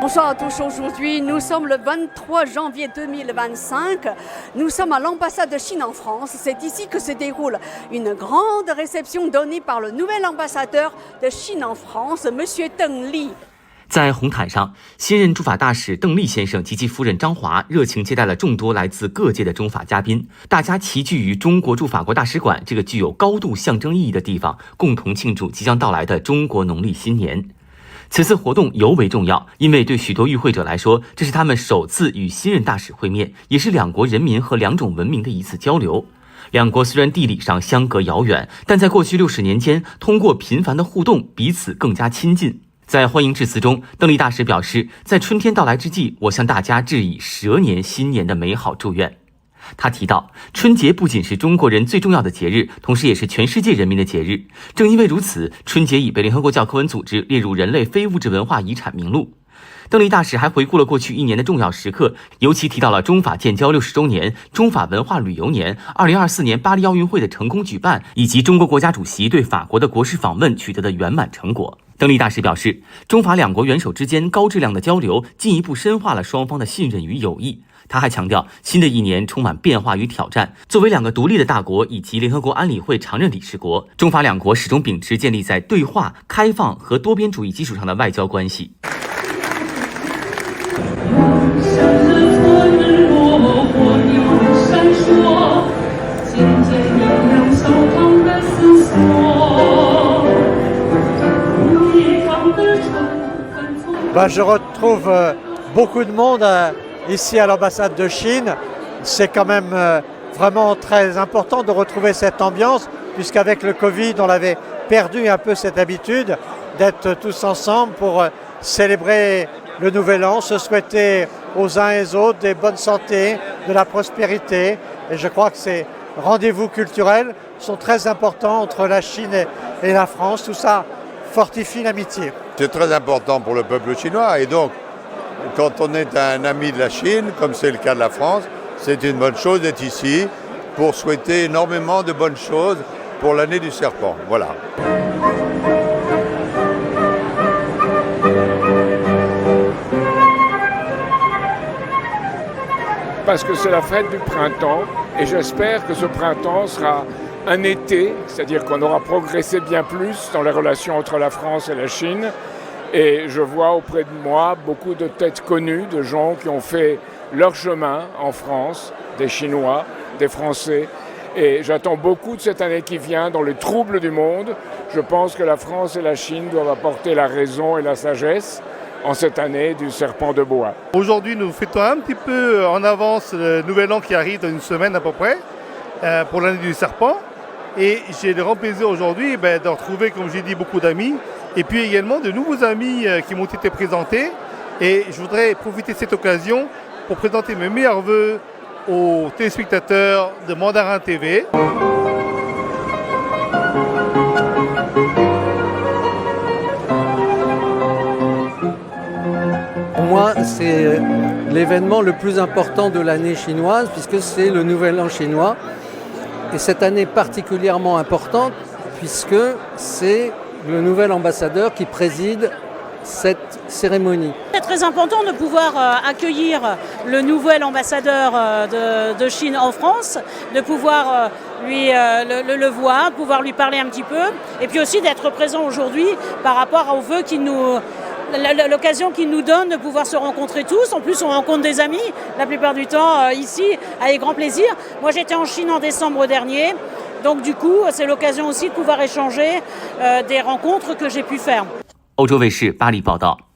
Bonsoir à tous. Aujourd'hui, nous sommes le 23 janvier 2025. Nous sommes à l'ambassade de Chine en France. C'est ici que se déroule une grande réception donnée par le nouvel ambassadeur de Chine en France, Monsieur Deng Li。在红毯上，新任驻法大使邓力先生及其夫人张华热情接待了众多来自各界的中法嘉宾，大家齐聚于中国驻法国大使馆这个具有高度象征意义的地方，共同庆祝即将到来的中国农历新年。此次活动尤为重要，因为对许多与会者来说，这是他们首次与新任大使会面，也是两国人民和两种文明的一次交流。两国虽然地理上相隔遥远，但在过去60年间，通过频繁的互动，彼此更加亲近。在欢迎致辞中，邓力大使表示，在春天到来之际，我向大家致以蛇年新年的美好祝愿。他提到，春节不仅是中国人最重要的节日，同时也是全世界人民的节日。正因为如此，春节已被联合国教科文组织列入人类非物质文化遗产名录。邓力大使还回顾了过去1年的重要时刻，尤其提到了中法建交60周年、中法文化旅游年、2024年巴黎奥运会的成功举办，以及中国国家主席对法国的国事访问取得的圆满成果。邓力大使表示，中法两国元首之间高质量的交流，进一步深化了双方的信任与友谊。他还强调，新的1年充满变化与挑战。作为2个独立的大国以及联合国安理会常任理事国，中法两国始终秉持建立在对话、开放和多边主义基础上的外交关系。Je retrouve beaucoup de monde ici à l'ambassade de Chine. C'est quand même vraiment très important de retrouver cette ambiance, puisqu'avec le Covid, on avait perdu un peu cette habitude d'être tous ensemble pour célébrer le Nouvel An, se souhaiter aux uns et aux autres des bonnes santé, de la prospérité. Et je crois que ces rendez-vous culturels sont très importants entre la Chine et la France. Tout ça fortifie l'amitié. C'est très important pour le peuple chinois et donc quand on est un ami de la Chine, comme c'est le cas de la France, c'est une bonne chose d'être ici pour souhaiter énormément de bonnes choses pour l'année du serpent. Voilà. Parce que c'est la fête du printemps et j'espère que ce printemps sera un été, c'est-à-dire qu'on aura progressé bien plus dans les relations entre la France et la Chine. Et je vois auprès de moi beaucoup de têtes connues, de gens qui ont fait leur chemin en France, des Chinois, des Français. Et j'attends beaucoup de cette année qui vient dans les troubles du monde. Je pense que la France et la Chine doivent apporter la raison et la sagesse en cette année du serpent de bois. Aujourd'hui, nous fêtons un petit peu en avance le Nouvel An qui arrive dans une semaine à peu près, pour l'année du serpent. Et j'ai le grand plaisir aujourd'hui de retrouver, comme j'ai dit, beaucoup d'amis. Et puis également de nouveaux amis qui m'ont été présentés. Et je voudrais profiter de cette occasion pour présenter mes meilleurs vœux aux téléspectateurs de Mandarin TV. Pour moi, c'est l'événement le plus important de l'année chinoise puisque c'est le Nouvel An chinois. Et cette année particulièrement importante puisque c'est le nouvel ambassadeur qui préside cette cérémonie. C'est très important de pouvoir accueillir le nouvel ambassadeur de Chine en France, de pouvoir lui le voir, de pouvoir lui parler un petit peu, et puis aussi d'être présent aujourd'hui par rapport aux vœux qu'il nous... L'occasion qu'il nous donne de pouvoir se rencontrer tous. En plus, on rencontre des amis, la plupart du temps, ici, avec grand plaisir. Moi, j'étais en Chine en décembre dernier. Donc, du coup, c'est l'occasion aussi de pouvoir échanger des rencontres que j'ai pu faire. 欧洲卫视巴黎报道。